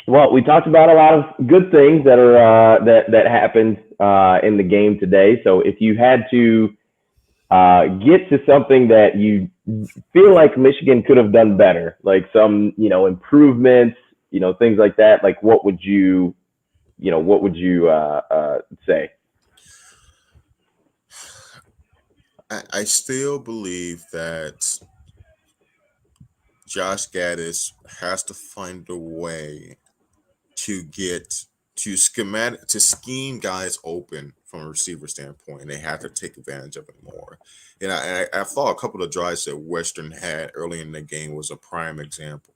Well, we talked about a lot of good things that are that happened in the game today. So if you had to get to something that you feel like Michigan could have done better, like some improvements, things like that, like what would you say? I still believe that Josh Gaddis has to find a way to get to scheme guys open from a receiver standpoint. They have to take advantage of it more. And I thought a couple of drives that Western had early in the game was a prime example.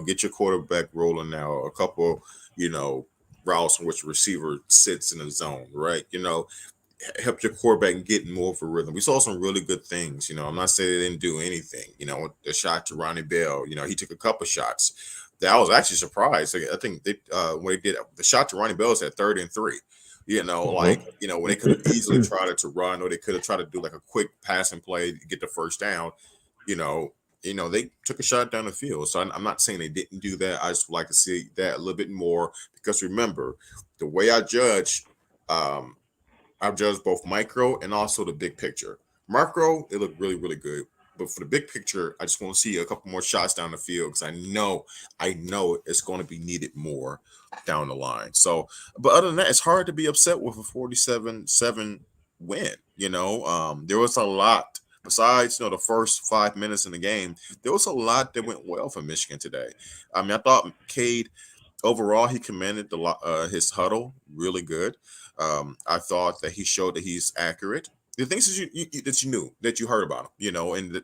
Get your quarterback rolling now. A couple, you know, routes in which the receiver sits in the zone, right? Help your quarterback get more of a rhythm. We saw some really good things. I'm not saying they didn't do anything. The shot to Ronnie Bell, he took a couple shots. That I was actually surprised. I think they when they did the shot to Ronnie Bell was at 3rd and 3. Mm-hmm. When they could have easily tried to run, or they could have tried to do like a quick passing play to get the first down. You know, they took a shot down the field. So I'm not saying they didn't do that. I just would like to see that a little bit more, because remember, the way um, I've judged both micro and also the big picture. Macro, it looked really, really good. But for the big picture, I just want to see a couple more shots down the field, because I know it's going to be needed more down the line. So, but other than that, it's hard to be upset with a 47-7 win. There was a lot besides the first 5 minutes in the game. There was a lot that went well for Michigan today. I mean, I thought Cade overall he commanded his huddle really good. I thought that he showed that he's accurate. The things that you knew, that you heard about him,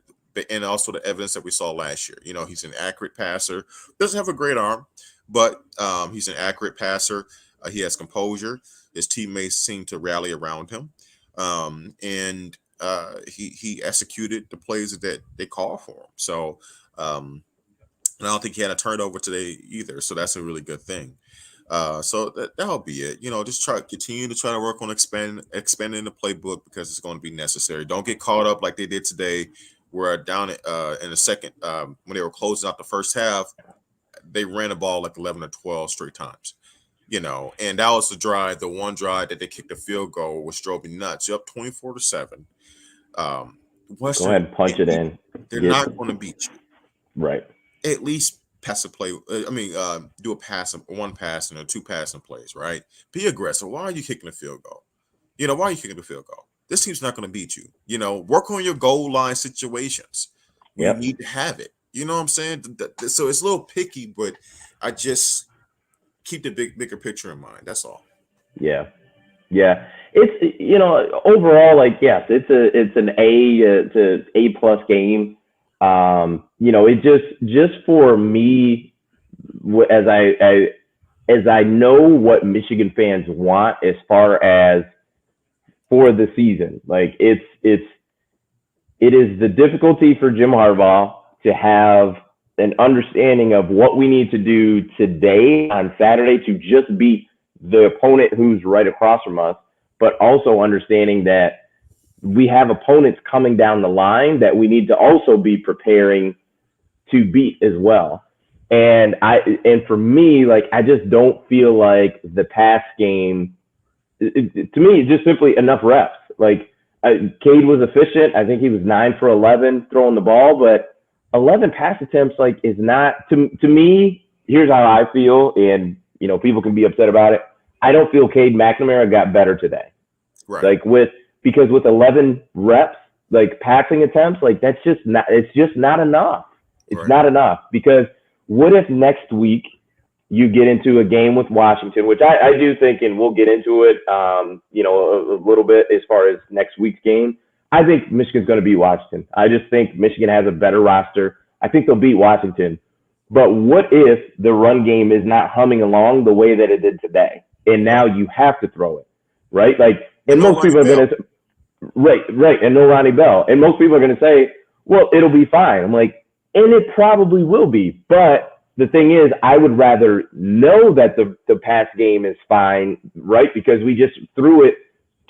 and also the evidence that we saw last year. He's an accurate passer. Doesn't have a great arm, but he's an accurate passer. He has composure. His teammates seem to rally around him, and he executed the plays that they call for him. So, and I don't think he had a turnover today either. So that's a really good thing. So that'll be it. Just continue to try to work on expanding the playbook, because it's going to be necessary. Don't get caught up like they did today, where down in the second, when they were closing out the first half, they ran the ball like 11 or 12 straight times. And that was the one drive that they kicked a field goal, which drove me nuts. You're up 24-7. Go ahead Western, and punch it in. they're not going to beat you. Right. At least pass a play. Do a pass, one passing or two passing plays, right? Be aggressive. Why are you kicking the field goal? Why are you kicking the field goal? This team's not going to beat you. Work on your goal line situations. You Yep. need to have it. You know what I'm saying? So it's a little picky, but I just keep the bigger picture in mind. That's all. Yeah. Yeah. It's overall, like, yes, it's an to A plus game. It just for me, as I know what Michigan fans want as far as for the season, like it is the difficulty for Jim Harbaugh to have an understanding of what we need to do today on Saturday to just beat the opponent who's right across from us, but also understanding that we have opponents coming down the line that we need to also be preparing to beat as well. And for me, like, I just don't feel like the pass game, to me, it's just simply enough reps. Like, Cade was efficient. I think he was 9 for 11 throwing the ball, but 11 pass attempts, like, is not, to me, here's how I feel, and, people can be upset about it. I don't feel Cade McNamara got better today. Right. Because with 11 reps, like, passing attempts, like, it's just not enough. It's Right. not enough, because what if next week you get into a game with Washington, which I do think, and we'll get into it, a little bit as far as next week's game. I think Michigan's going to beat Washington. I just think Michigan has a better roster. I think they'll beat Washington. But what if the run game is not humming along the way that it did today? And now you have to throw it, right? Like, and most people are going to, right, and no Ronnie Bell. And most people are going to say, well, it'll be fine. I'm like, and it probably will be. But the thing is, I would rather know that the pass game is fine, right? Because we just threw it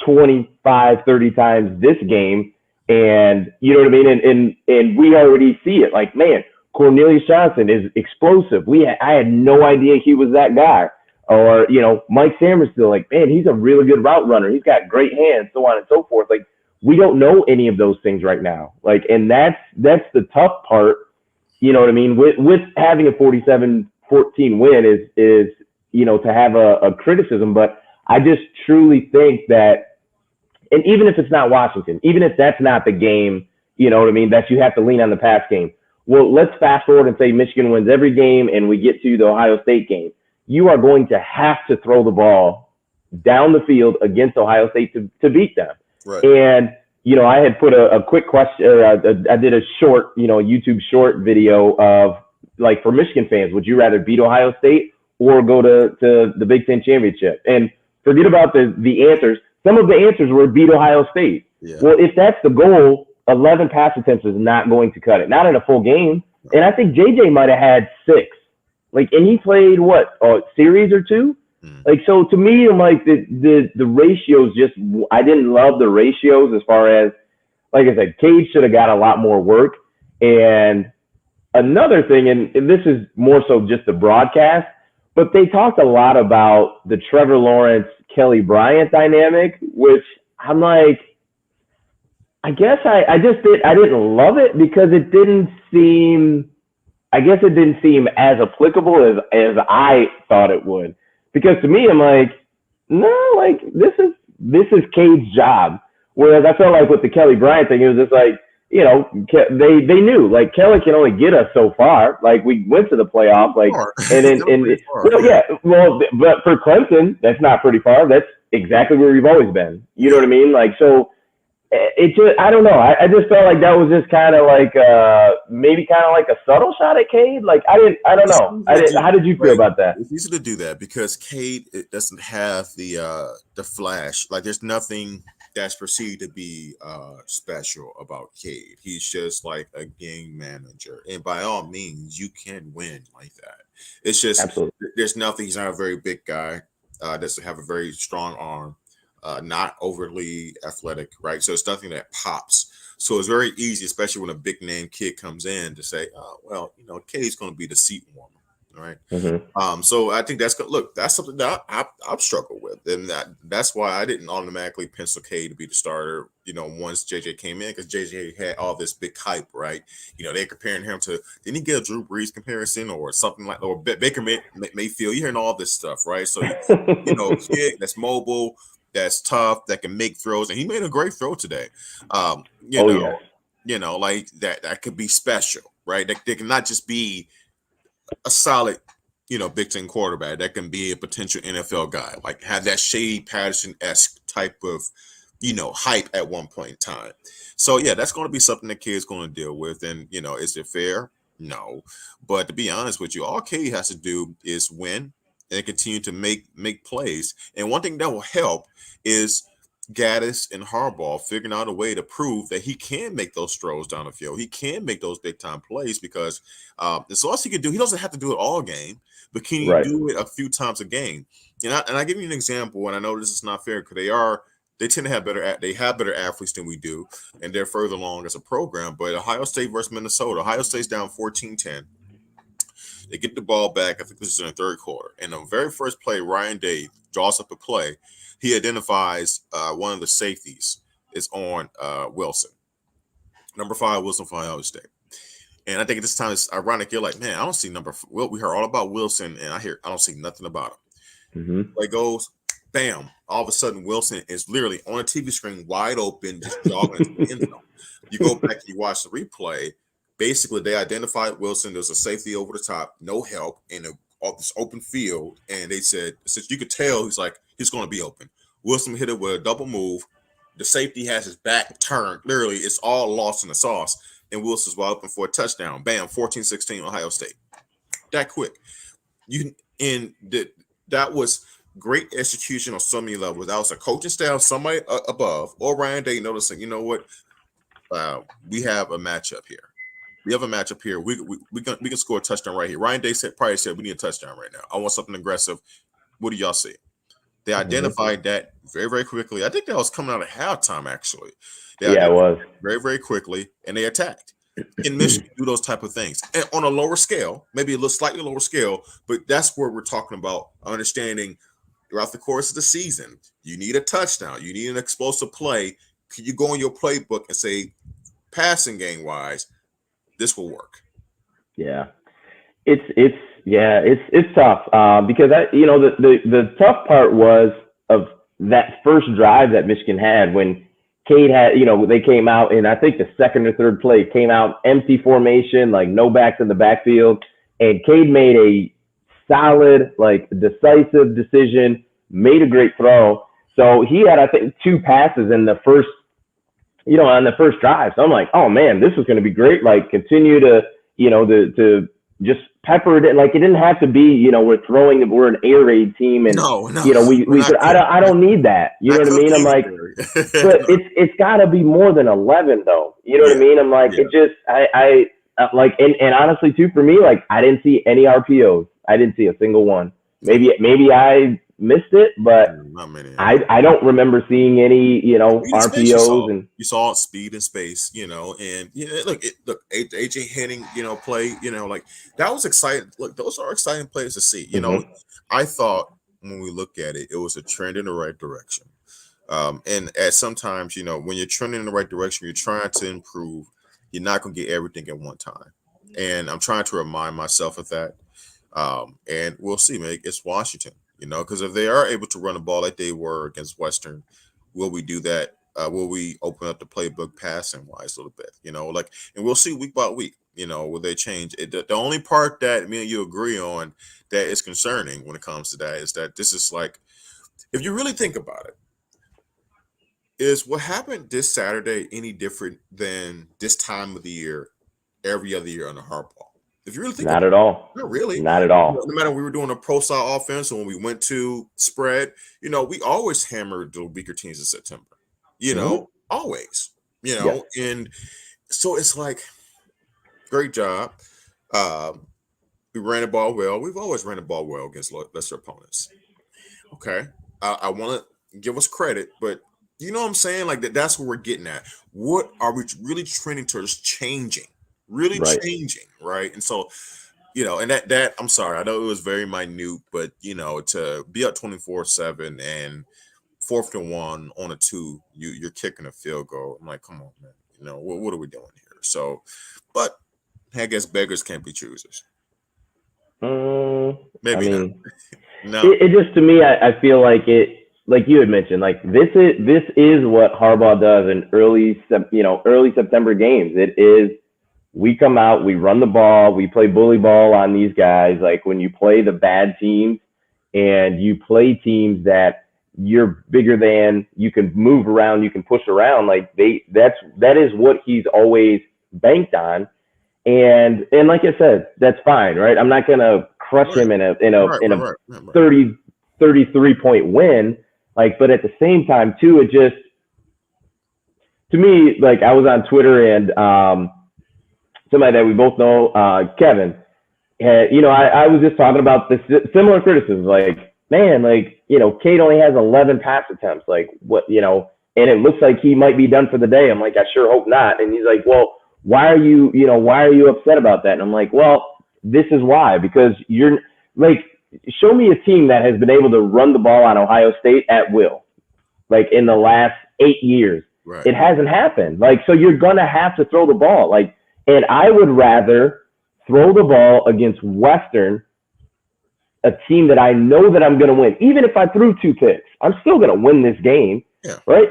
25, 30 times this game. And you know what I mean? And we already see it. Like, man, Cornelius Johnson is explosive. I had no idea he was that guy. Or, you know, Mike Samerstill, like, man, he's a really good route runner. He's got great hands, so on and so forth. Like, we don't know any of those things right now. Like, and that's the tough part. You know what I mean? With having a 47-14 win is, you know, to have a criticism. But I just truly think that, and even if it's not Washington, even if that's not the game, you know what I mean, that you have to lean on the pass game. Well, let's fast forward and say Michigan wins every game and we get to the Ohio State game. You are going to have to throw the ball down the field against Ohio State to beat them. Right. And, you know, I had put a quick question. I did a short, you know, YouTube short video of, like, for Michigan fans, would you rather beat Ohio State or go to the Big Ten championship? And forget about the answers. Some of the answers were beat Ohio State. Yeah. Well, if that's the goal, 11 pass attempts is not going to cut it. Not in a full game. And I think JJ might have had 6. Like, and he played what, a series or 2? Like, so to me, I'm like, the ratios just, I didn't love the ratios as far as, like I said, Cade should have got a lot more work. And another thing, and this is more so just the broadcast, but they talked a lot about the Trevor Lawrence, Kelly Bryant dynamic, which I'm like, I guess I didn't love it because it didn't seem, I guess it didn't seem as applicable as I thought it would. Because to me, I'm like, no, like this is Cade's job. Whereas I felt like with the Kelly Bryant thing, it was just like, you know, they knew like Kelly can only get us so far. Like we went to the playoff, like, and well, but for Clemson, that's not pretty far. That's exactly where we've always been. You know what I mean? Like, so it just, I don't know. I just felt like that was just kind of like maybe kind of like a subtle shot at Cade. Like I don't know. How did you feel about that? It's easy to do that because Cade doesn't have the flash. Like there's nothing that's perceived to be special about Cade. He's just like a game manager, and by all means, you can win like that. It's just Absolutely. There's nothing. He's not a very big guy. Doesn't have a very strong arm. Not overly athletic, right? So it's nothing that pops. So it's very easy, especially when a big name kid comes in, to say, "Oh, well, you know, Cade's going to be the seat warmer." Right. Mm-hmm. So I think that's something that I've struggled with, and that's why I didn't automatically pencil Cade to be the starter. You know, once JJ came in, because JJ had all this big hype, right? You know, they're comparing him to, didn't he get a Drew Brees comparison or something like, or Baker Mayfield? You're hearing all this stuff, right? So you know, kid that's mobile, that's tough, that can make throws, and he made a great throw today. You know, like that could be special, right? That they can not just be a solid, you know, Big Ten quarterback. That can be a potential NFL guy, like have that Shady Patterson-esque type of, you know, hype at one point in time. So yeah, that's going to be something the kid's going to deal with. And you know, is it fair? No, but to be honest with you, all Cade has to do is win and continue to make plays. And one thing that will help is Gaddis and Harbaugh figuring out a way to prove that he can make those throws down the field. He can make those big time plays because it's all he can do. He doesn't have to do it all game, but can he do it a few times a game? And I give you an example, and I know this is not fair because they tend to have better athletes than we do, and they're further along as a program. But Ohio State versus Minnesota, Ohio State's down 14-10. They get the ball back. I think this is in the third quarter. And the very first play, Ryan Day draws up a play. He identifies one of the safeties is on Wilson. Number 5, Wilson for Ohio State. And I think at this time it's ironic. You're like, man, I don't see we heard all about Wilson, and I don't see nothing about him. Mm-hmm. Play goes, bam. All of a sudden, Wilson is literally on a TV screen, wide open, just jogging into the end zone. You go back and you watch the replay. Basically, they identified Wilson. There's a safety over the top, no help, in this open field. And they said, since you could tell, he's going to be open. Wilson hit it with a double move. The safety has his back turned. Literally, it's all lost in the sauce. And Wilson's wide open for a touchdown. Bam, 14-16 Ohio State. That quick. That was great execution on so many levels. That was a coaching staff, somebody above, or Ryan Day noticing, you know what? We have a matchup here. We can score a touchdown right here. Ryan Day probably said we need a touchdown right now. I want something aggressive. What do y'all see? They identified that very, very quickly. I think that was coming out of halftime, actually. It was very, very quickly, and they attacked. Can Michigan do those type of things and on a lower scale, maybe a little slightly lower scale? But that's where we're talking about understanding throughout the course of the season. You need a touchdown. You need an explosive play. Can you go in your playbook and say, passing game wise, this will work? Yeah, it's tough because the tough part was of that first drive that Michigan had when Cade had, they came out and I think the second or third play came out empty formation, like no backs in the backfield, and Cade made a solid, like decisive decision, made a great throw. So he had, I think, 2 passes in the first, on the first drive. So I'm like, oh man, this is going to be great. Like continue to, to just pepper it in. Like it didn't have to be, we're an air raid team and no, I don't need that. You know what I mean? I'm like, but it's got to be more than 11 though. You know what I mean? I'm like, it just I like and honestly too for me, like I didn't see any RPOs. I didn't see a single one. Maybe I missed it, but I don't remember seeing any, RPOs. And you saw speed and space, and look, AJ Henning, play, like that was exciting. Look, those are exciting plays to see. I thought when we look at it, it was a trend in the right direction. And at sometimes, when you're trending in the right direction, you're trying to improve. You're not going to get everything at one time. And I'm trying to remind myself of that. And we'll see, man. It's Washington, because if they are able to run the ball like they were against Western, will we do that? Will we open up the playbook passing wise a little bit? And we'll see week by week, will they change it? The only part that me and you agree on that is concerning when it comes to that is that this is like, if you really think about it, is what happened this Saturday any different than this time of the year, every other year under Harbaugh? If you really think not at all. Not really. Not at all. No matter when we were doing a pro style offense or when we went to spread, we always hammered the weaker teams in September. Always. And so it's like, great job. We ran the ball well. We've always ran the ball well against lesser opponents. Okay. I want to give us credit, but you know what I'm saying? Like that's what we're getting at. What are we really trending towards changing? Really changing, right? And so, and that I'm sorry, I know it was very minute, but to be up 24-7 and 4th and 1 on a 2, you're kicking a field goal. I'm like, come on, man. What are we doing here? So, but I guess beggars can't be choosers. Maybe not. No. It just, to me, I feel like it. Like you had mentioned, like this is what Harbaugh does in early September games. It is, we come out, we run the ball, we play bully ball on these guys. Like when you play the bad teams and you play teams that you're bigger than, you can move around, you can push around. Like that is what he's always banked on. And like I said, that's fine, right? I'm not gonna crush him in a 33-point win. Like, but at the same time, too, it just, to me, like I was on Twitter and somebody that we both know, Kevin, I was just talking about this similar criticism. Like, man, like, Cade only has 11 pass attempts. Like, what, and it looks like he might be done for the day. I'm like, I sure hope not. And he's like, well, why are you upset about that? And I'm like, well, this is why, because you're like, show me a team that has been able to run the ball on Ohio State at will, like in the last 8 years. Right. It hasn't happened. Like, so you're going to have to throw the ball. Like, and I would rather throw the ball against Western, a team that I know that I'm going to win. Even if I threw 2 picks, I'm still going to win this game. Yeah. Right.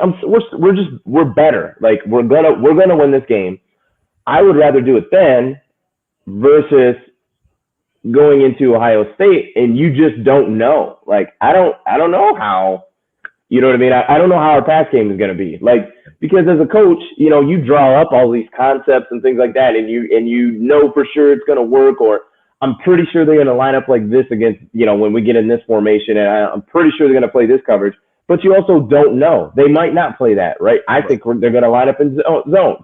We're better. Like we're going to win this game. I would rather do it then versus going into Ohio State and you just don't know. Like, I don't know how, you know what I mean? I don't know how our pass game is going to be. Like, because as a coach, you draw up all these concepts and things like that, and you know for sure it's going to work, or I'm pretty sure they're going to line up like this against, when we get in this formation, and I'm pretty sure they're going to play this coverage. But you also don't know. They might not play that, right? I think they're going to line up in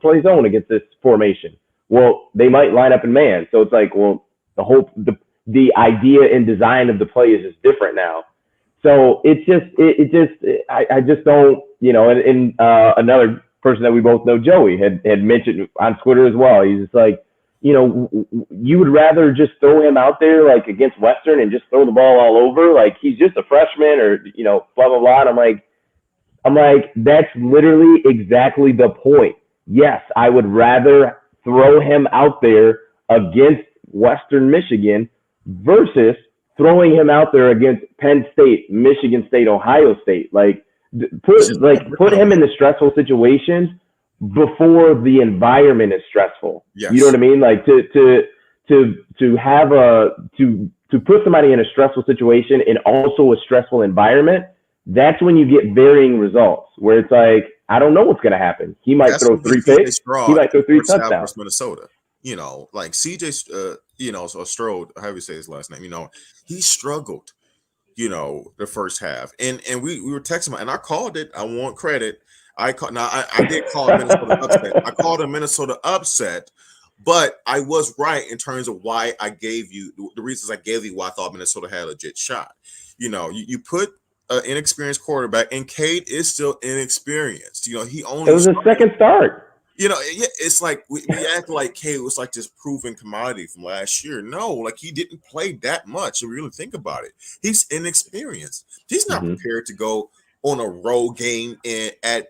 play zone against this formation. Well, they might line up in man. So it's like, well, the idea and design of the play is just different now. So it's just, I just don't, and another person that we both know, Joey, had mentioned on Twitter as well. He's just like, you would rather just throw him out there like against Western and just throw the ball all over, like he's just a freshman, or blah blah blah. And I'm like, that's literally exactly the point. Yes, I would rather throw him out there against Western Michigan versus throwing him out there against Penn State, Michigan State, Ohio State. Like put him in the stressful situations before the environment is stressful. Yes. You know what I mean? Like to have to put somebody in a stressful situation in also a stressful environment, that's when you get varying results where it's like, I don't know what's going to happen. He might throw 3 picks. He might throw 3 touchdowns. Minnesota, like CJ, or Strode, however you say his last name, he struggled, the first half. And we were texting, and I called it. I want credit. I did call it Minnesota upset. I called a Minnesota upset, but I was right in terms of why I gave you the reasons I gave you why I thought Minnesota had a legit shot. You put an inexperienced quarterback, and Cade is still inexperienced. He only it was a second start. It's like we act like Cade was like this proven commodity from last year. No, like he didn't play that much. If you really think about it, he's inexperienced. He's not prepared to go on a road game at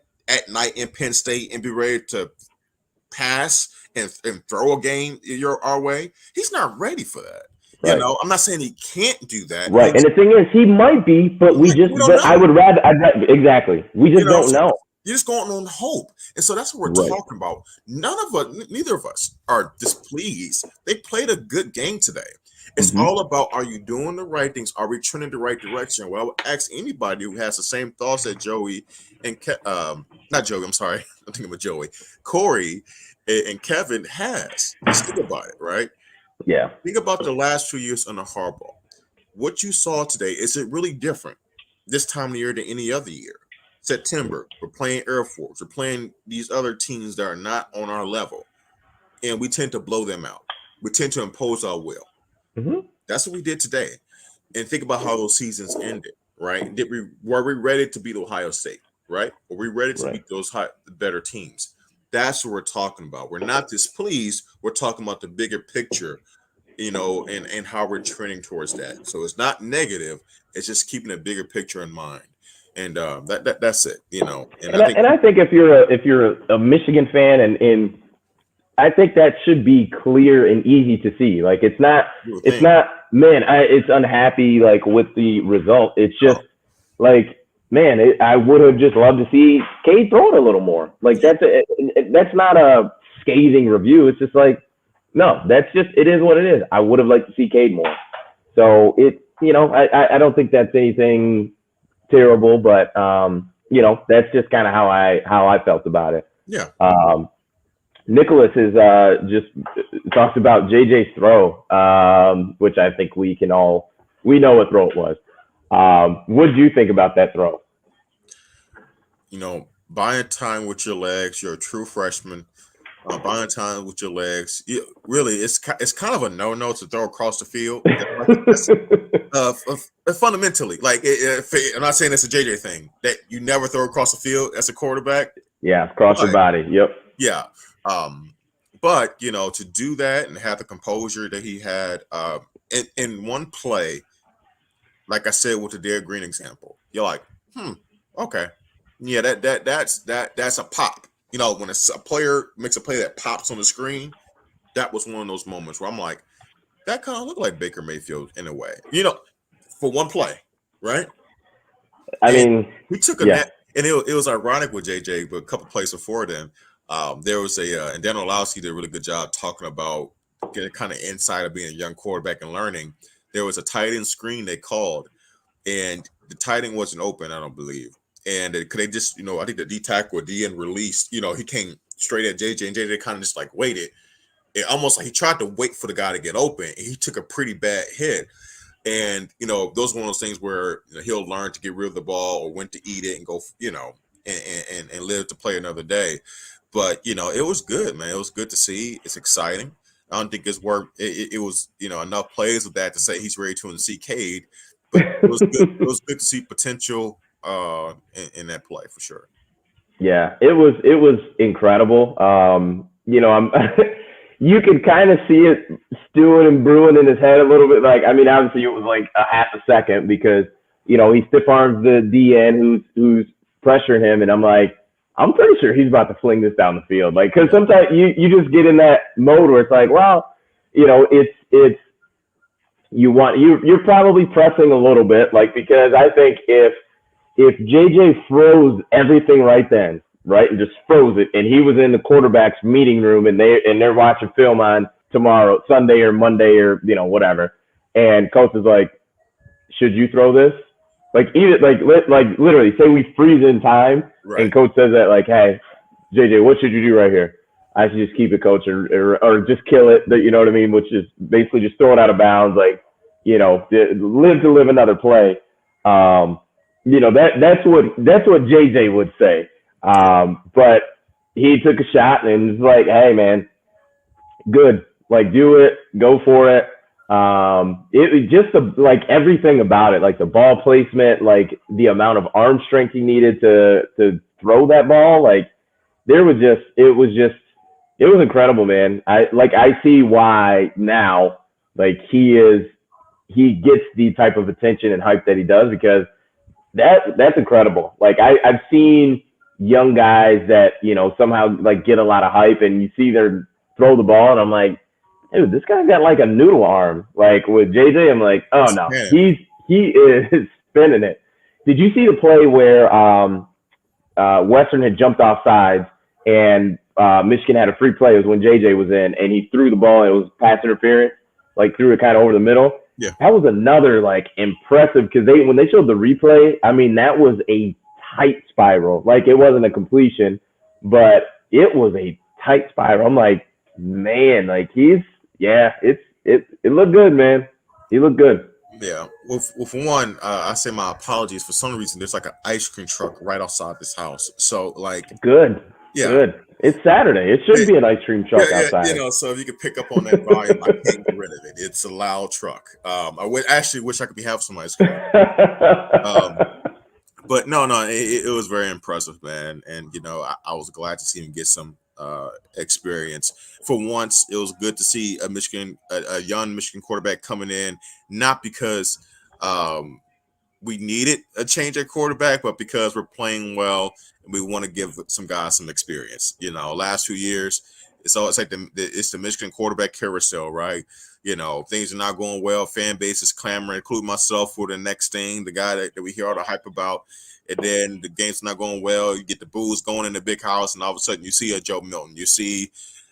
night in Penn State and be ready to pass and throw a game our way. He's not ready for that. Right. I'm not saying he can't do that. Right. And the thing is, he might be, but I would rather, exactly. We just don't know. You're just going on hope. And so that's what we're talking about. Neither of us are displeased. They played a good game today. It's all about, are you doing the right things? Are we trending the right direction? Well, I would ask anybody who has the same thoughts that Joey and not Joey, I'm sorry. I'm thinking of Joey. Corey and Kevin has. Let's think about it, right? Yeah. Think about the last 2 years under Harbaugh. What you saw today, is it really different this time of the year than any other year? September, we're playing Air Force. We're playing these other teams that are not on our level. And we tend to blow them out. We tend to impose our will. That's what we did today. And think about how those seasons ended, right? Were we ready to beat Ohio State, right? Were we ready to beat those better teams? That's what we're talking about. We're not displeased. We're talking about the bigger picture, and how we're trending towards that. So it's not negative. It's just keeping a bigger picture in mind. And that's it, And I think if you're a Michigan fan, and I think that should be clear and easy to see. Like it's not, man, it's unhappy like with the result. It's just like, man, I would have just loved to see Cade throw it a little more. Like that's not a scathing review. It's just like, no, it is what it is. I would have liked to see Cade more. So I don't think that's anything terrible, but that's just kind of how I felt about it. Yeah. Nicholas is just talked about JJ's throw, which I think we know what throw it was. What did you think about that throw? Buying time with your legs. You're a true freshman. Buying time with your legs. It's kind of a no-no to throw across the field. Fundamentally, like I'm not saying it's a JJ thing that you never throw across the field as a quarterback. Yeah, across your body. Yep. Yeah. But to do that and have the composure that he had in one play, like I said with the Derek Green example, you're like, okay, yeah, that's a pop. When a player makes a play that pops on the screen, that was one of those moments where I'm like, that kind of looked like Baker Mayfield in a way, for one play, right? I mean, we took a net, and it was ironic with JJ, but a couple plays before then. There was and Dan Orlowski did a really good job talking about getting kind of insight of being a young quarterback and learning. There was a tight end screen they called, and the tight end wasn't open, I don't believe. And they just, I think the D tackle or D end released, he came straight at JJ, and JJ kind of just like waited. It almost like he tried to wait for the guy to get open, and he took a pretty bad hit. And, those are one of those things where he'll learn to get rid of the ball or when to eat it and go, and live to play another day. But, it was good, man. It was good to see. It's exciting. I don't think it's worked. It was, enough plays with that to say he's ready to see Cade. But it was good. It was good to see potential in that play for sure. Yeah, it was incredible. You know, I'm you can kind of see it stewing and brewing in his head a little bit. Like, I mean, obviously it was like a half a second because, you know, he stiff arms the DN who's pressuring him, and I'm like, I'm pretty sure he's about to fling this down the field. Like, because sometimes you just get in that mode where it's like, well, you know, it's you're probably pressing a little bit, like, because I think if JJ froze everything right then, right, and just froze it, and he was in the quarterback's meeting room and they're watching film on tomorrow, Sunday or Monday or, you know, whatever, and coach is like, should you throw this? Like, even like literally, say we freeze in time, right, and coach says that, like, hey, JJ, what should you do right here? I should just keep it, coach, or just kill it. You know what I mean? Which is basically just throw it out of bounds, like, you know, live another play. You know, that's what JJ would say. But he took a shot and was like, hey, man, good. Like, do it, go for it. It just like everything about it, like the ball placement, like the amount of arm strength he needed to throw that ball. Like, it was incredible, man. I see why now, like, he gets the type of attention and hype that he does, because that's incredible. Like, I've seen young guys that, you know, somehow like get a lot of hype, and you see them throw the ball, and I'm like, dude, this guy's got like a noodle arm. Like with JJ, I'm like, oh no, he is spinning it. Did you see the play where Western had jumped off sides and Michigan had a free play? It was when JJ was in, and he threw the ball, and it was pass interference, like threw it kind of over the middle. Yeah, that was another like impressive, because when they showed the replay, I mean, that was a tight spiral. Like, it wasn't a completion, but it was a tight spiral. I'm like, man, like it looked good, man. He looked good. Yeah. Well, for one, I say my apologies. For some reason, there's like an ice cream truck right outside this house. So, like, good. Yeah. Good. It's Saturday. It should be an ice cream truck outside. You know, so if you could pick up on that volume, I can't get rid of it. It's a loud truck. I actually wish I could have some ice cream. But no, it was very impressive, man. And, you know, I was glad to see him get some experience. For once, it was good to see a young Michigan quarterback coming in, not because we needed a change at quarterback, but because we're playing well and we want to give some guys some experience. You know, last few years, it's always like it's the Michigan quarterback carousel, right? You know, things are not going well. Fan base is clamoring, including myself, for the next thing, the guy that we hear all the hype about. And then the game's not going well. You get the boos going in the big house, and all of a sudden you see a Joe Milton. You see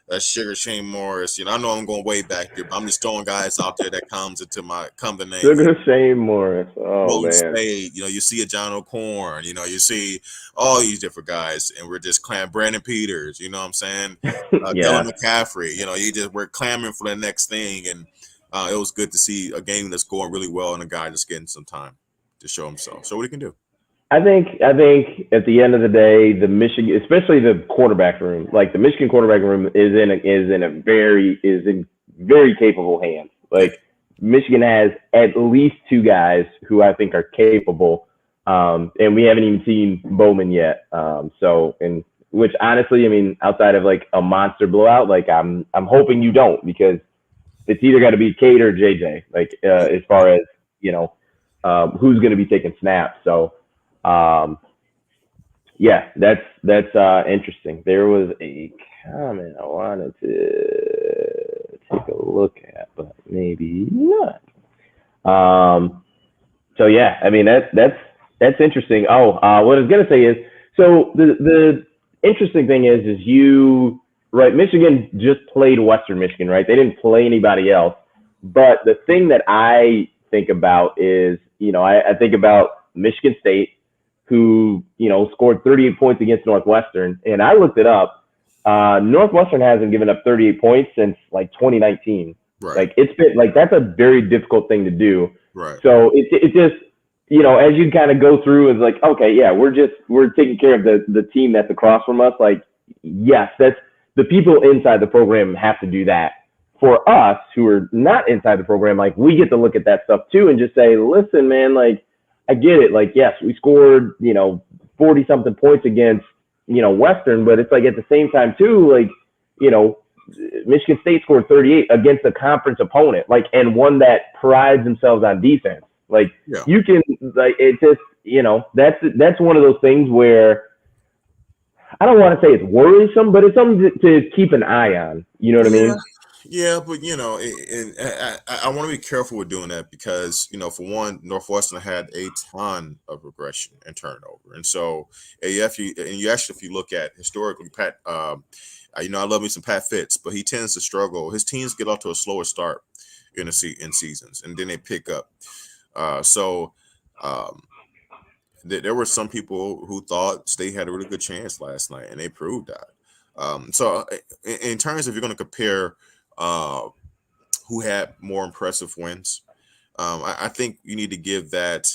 a Sugar Shane Morris. You know, I know I'm going way back there, but I'm just throwing guys out there that come to name. Sugar Shane Morris. Oh, Golden man. Spade. You know, you see a John O'Corn. You know, you see all these different guys, and we're just clamoring. Brandon Peters. You know what I'm saying? Dylan McCaffrey. You know, we're clamoring for the next thing, and it was good to see a game that's going really well and a guy just getting some time to show himself. So what he can do. I think at the end of the day, the Michigan, especially the quarterback room, like the Michigan quarterback room is in very capable hands. Like, Michigan has at least two guys who I think are capable, and we haven't even seen Bowman yet. Which honestly, I mean, outside of like a monster blowout, like I'm hoping you don't, because it's either got to be Cade or JJ. Like, as far as, you know, who's going to be taking snaps. So. That's interesting. There was a comment I wanted to take a look at, but maybe not. So yeah, I mean, that's interesting. What I was gonna say is, so the interesting thing is right, Michigan just played Western Michigan, right? They didn't play anybody else. But the thing that I think about is, you know, I think about Michigan State, who, you know, scored 38 points against Northwestern. And I looked it up. Northwestern hasn't given up 38 points since like 2019. Right. Like, it's been like, that's a very difficult thing to do. Right. So it just, you know, as you kind of go through, it's like, okay, yeah, we're taking care of the team that's across from us. Like, yes, that's the people inside the program have to do that. For us who are not inside the program, like, we get to look at that stuff too and just say, listen, man, like, I get it. Like, yes, we scored, you know, 40 something points against, Western, but it's like at the same time too, like, Michigan State scored 38 against a conference opponent, like, and one that prides themselves on defense. Like, Yeah. you can, like, it just, that's one of those things where I don't want to say it's worrisome, but it's something to keep an eye on. You know what I mean? Yeah, but and I want to be careful with doing that because for one, Northwestern had a ton of regression and turnover, and so if you look at historically, Pat, I love me some Pat Fitz, but he tends to struggle. His teams get off to a slower start in seasons, and then they pick up. So there were some people who thought State had a really good chance last night, and they proved that. So in terms of, you're going to compare who had more impressive wins, I think you need to give that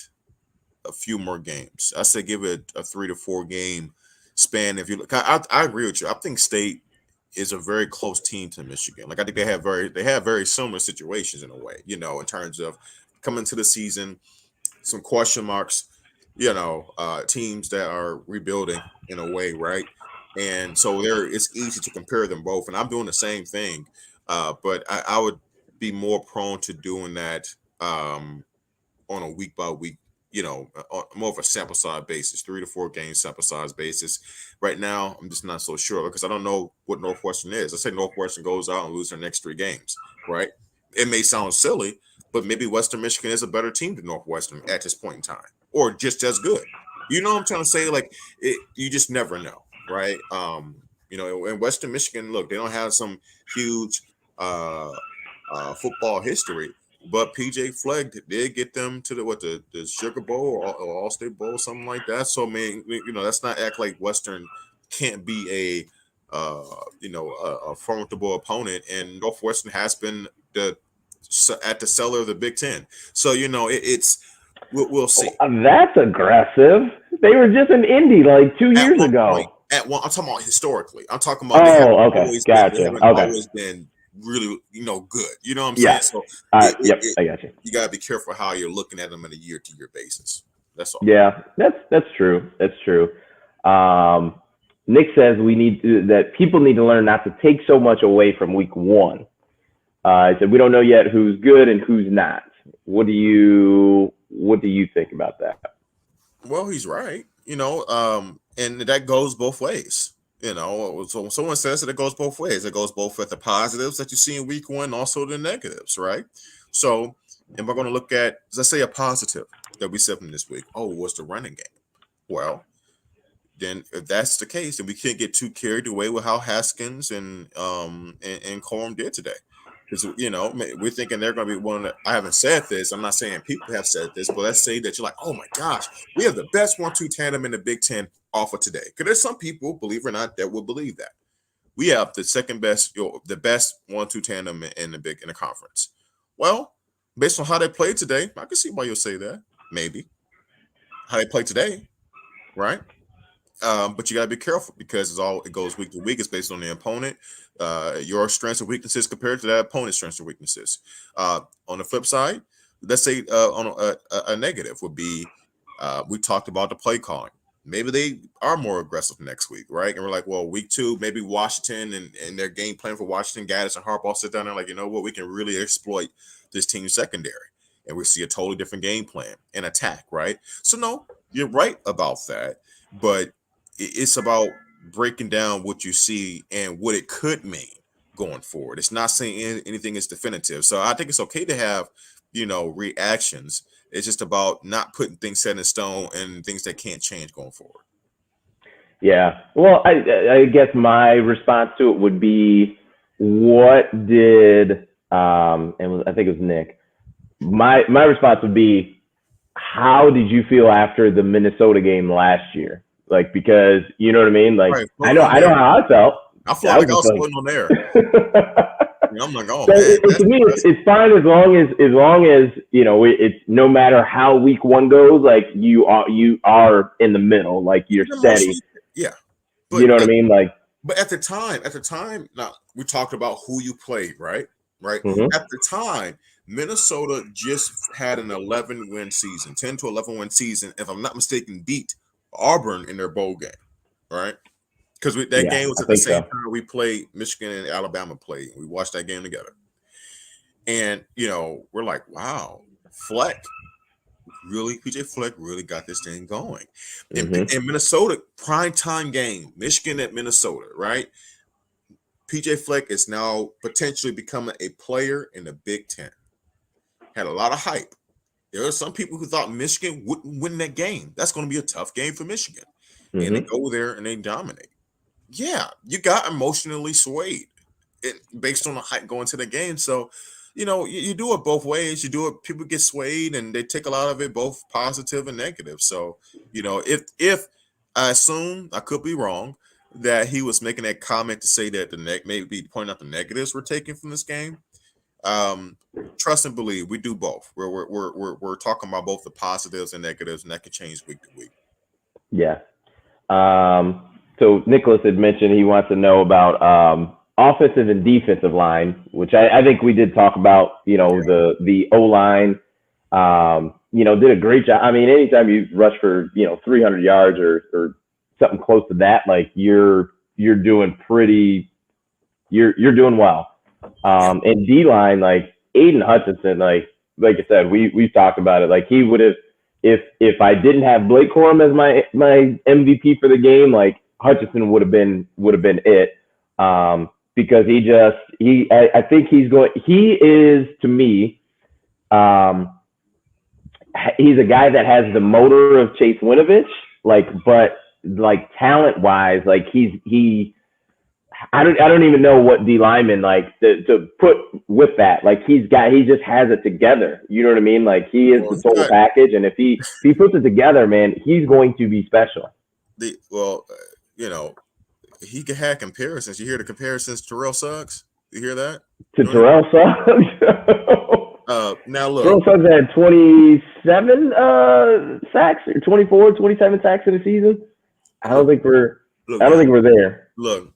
a few more games. I say give it a 3 to 4 game span. If you look, I agree with you. I think State is a very close team to Michigan. Like, I think they have very similar situations in a way, in terms of coming to the season, some question marks, teams that are rebuilding in a way, right? And so it's easy to compare them both. And I'm doing the same thing. But I would be more prone to doing that on a week by week, more of a sample size basis, 3 to 4 game sample size basis. Right now, I'm just not so sure because I don't know what Northwestern is. Let's say Northwestern goes out and loses their next 3 games, right? It may sound silly, but maybe Western Michigan is a better team than Northwestern at this point in time, or just as good. You know what I'm trying to say? Like, you just never know, right? In Western Michigan, look, they don't have some huge football history, but PJ Flegg did get them to the Sugar Bowl or All-State Bowl, something like that. So, man, that's not act like Western can't be a formidable opponent, and Northwestern has been at the cellar of the Big Ten. So we'll see. That's aggressive. They were just in Indy like 2 years ago. I'm talking about historically. I'm talking about. They haven't always been really, good. You know what I'm saying? So I got you. You gotta be careful how you're looking at them on a year-to-year basis. That's all. Yeah, that's true. That's true. Nick says that people need to learn not to take so much away from week 1. He said we don't know yet who's good and who's not. What do you think about that? Well, he's right. And that goes both ways. So someone says that it goes both ways. It goes both with the positives that you see in week 1, also the negatives, right? So, am I going to look at, let's say, a positive that we said from this week? Oh, what's the running game? Well, then if that's the case, then we can't get too carried away with how Haskins and Corum did today. Because we're thinking they're going to be one. I haven't said this. I'm not saying people have said this, but let's say that you're like, oh my gosh, we have the best 1-2 tandem in the Big Ten off of today. Because there's some people, believe it or not, that will believe that we have the second best, the best 1-2 tandem in the conference. Well, based on how they played today, I can see why you'll say that. Maybe how they played today, right? But you gotta be careful because it goes week to week. It's based on the opponent, your strengths and weaknesses compared to that opponent's strengths and weaknesses. On the flip side, let's say on a negative would be we talked about the play calling. Maybe they are more aggressive next week, right? And we're like, well, week 2, maybe Washington and their game plan for Washington, Gaddis and Harbaugh sit down there like, you know what, we can really exploit this team's secondary. And we see a totally different game plan and attack, right? So, no, you're right about that. But it's about breaking down what you see and what it could mean going forward. It's not saying anything is definitive. So I think it's okay to have, reactions. It's just about not putting things set in stone and things that can't change going forward. Yeah. Well, I guess my response to it would be, what did, and I think it was Nick, my response would be, how did you feel after the Minnesota game last year? Like, because you know what I mean? Like, right, I know how I felt. I felt like I was floating on there. I'm like, oh, so man. To me, it's fine as long as it's no matter how week 1 goes, like you are in the middle, like you're steady. Yeah. But, you know what I mean? Like, but at the time, now we talked about who you played, right? Right. Mm-hmm. At the time, Minnesota just had an 11-win season, 10 to 11-win season. If I'm not mistaken, beat Auburn in their bowl game, right? because that game was I at the think same so. time we played Michigan and Alabama played. We watched that game together, and we're like, wow, Fleck really, PJ Fleck really got this thing going. In Minnesota, prime time game, Michigan at Minnesota, right? PJ Fleck is now potentially becoming a player in the Big Ten. Had a lot of hype. There are some people who thought Michigan wouldn't win that game. That's going to be a tough game for Michigan. And they go there and they dominate. Yeah, you got emotionally swayed based on the hype going to the game. So, you do it both ways. You do it, people get swayed and they take a lot of it, both positive and negative. So, if I assume, I could be wrong, that he was making that comment to say that maybe pointing out the negatives we're taking from this game. Trust and believe, we do both. We're talking about both the positives and negatives, and that can change week to week. Yeah. So Nicholas had mentioned he wants to know about offensive and defensive line, which I think we did talk about. The O line, did a great job. I mean, anytime you rush for 300 yards or something close to that, like you're doing you're doing well. And D line, like Aiden Hutchinson, like I said, we've talked about it. Like he would have, if I didn't have Blake Corum as my MVP for the game, like Hutchinson would have been it. Because I think he is, to me, he's a guy that has the motor of Chase Winovich, but talent wise, like I don't even know what D lineman to put with that. Like he just has it together. You know what I mean? Like he is the total package, and if he puts it together, man, he's going to be special. He had comparisons. You hear the comparisons to Terrell Suggs? You hear that? Terrell Suggs? Now look. Terrell Suggs had 27 sacks or 24, 27 sacks in the season. I don't think we're there. Look.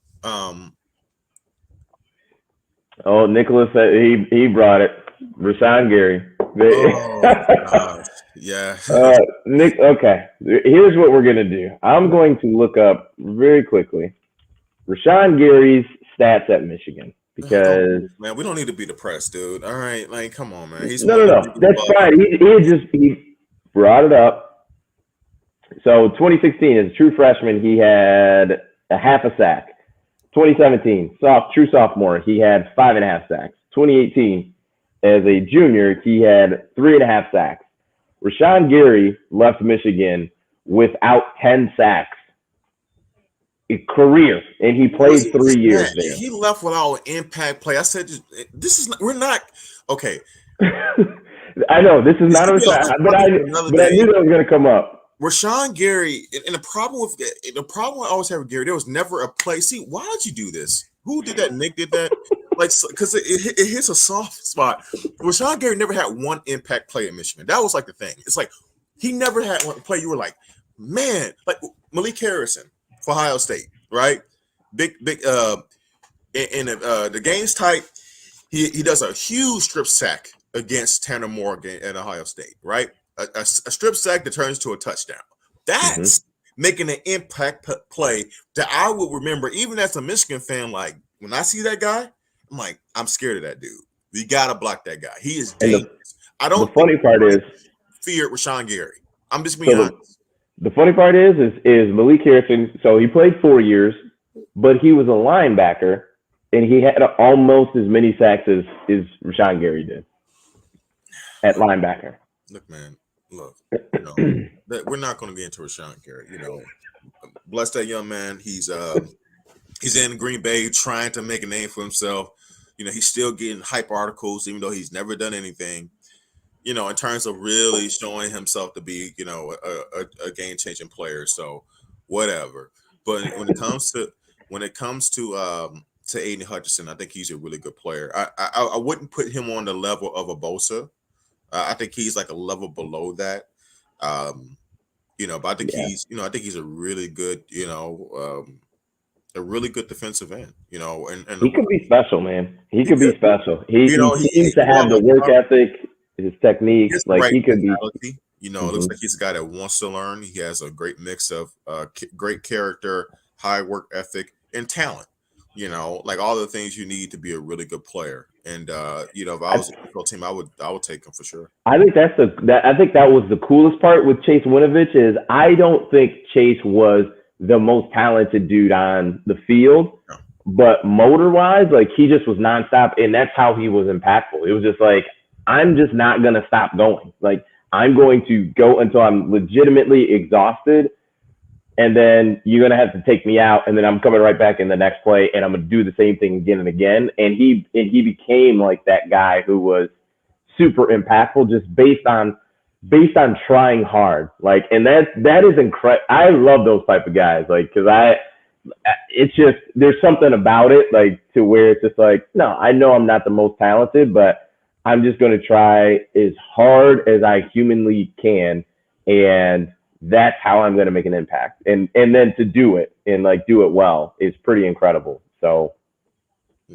Oh, Nicholas said he brought it. Rashawn Gary. Oh, yeah. Nick. Okay. Here's what we're gonna do. I'm going to look up very quickly Rashawn Gary's stats at Michigan because man, we don't need to be depressed, dude. All right, like come on, man. No. That's fine. He brought it up. So 2016 as a true freshman, he had a half a sack. 2017, true sophomore, he had 5.5 sacks. 2018, as a junior, he had 3.5 sacks. Rashawn Gary left Michigan without 10 sacks. A career, and he played 3 years there. He left without an impact play. I said, we're not okay. I know this is not but I knew that was going to come up. Rashawn Gary, and the problem I always have with Gary, there was never a play. See, why did you do this? Who did that? Nick did that? Because it hits a soft spot. Rashawn Gary never had one impact play at Michigan. That was like the thing. It's like he never had one play. You were like, man, like Malik Harrison for Ohio State, right? Big. In the game's tight. He does a huge strip sack against Tanner Morgan at Ohio State, right? A strip sack that turns to a touchdown. That's making an impact play that I will remember, even as a Michigan fan. Like when I see that guy, I'm like, I'm scared of that dude. You gotta block that guy. He is dangerous. The funny part is fear Rashawn Gary. I'm just being honest. The funny part is Malik Harrison. So he played 4 years, but he was a linebacker, and he had almost as many sacks as Rashawn Gary did at linebacker. Look, man. Look, we're not going to get into Rashawn Gary. Bless that young man. He's in Green Bay trying to make a name for himself. He's still getting hype articles, even though he's never done anything. In terms of really showing himself to be, a game-changing player. So, whatever. But when it comes to Aiden Hutchinson, I think he's a really good player. I wouldn't put him on the level of a Bosa. I think he's like a level below that, but I think he's a really good, a really good defensive end, and he could be special, man. He could be special. He seems to have the work ethic, his technique. Like he could be. It looks like he's a guy that wants to learn. He has a great mix of great character, high work ethic, and talent. Like all the things you need to be a really good player. And if I was an NFL team, I would take him for sure. I think I think that was the coolest part with Chase Winovich is I don't think Chase was the most talented dude on the field, No. but motor wise, like he just was nonstop, and that's how he was impactful. It was just like I'm just not gonna stop going. Like I'm going to go until I'm legitimately exhausted, and then you're gonna have to take me out, and then I'm coming right back in the next play, and I'm gonna do the same thing again and again. And he became like that guy who was super impactful just based on trying hard. Like, and that is incredible. I love those type of guys. Like, because it's just there's something about it like to where it's just like no, I know I'm not the most talented, but I'm just gonna try as hard as I humanly can, and that's how I'm going to make an impact. And then to do it and like do it well is pretty incredible. So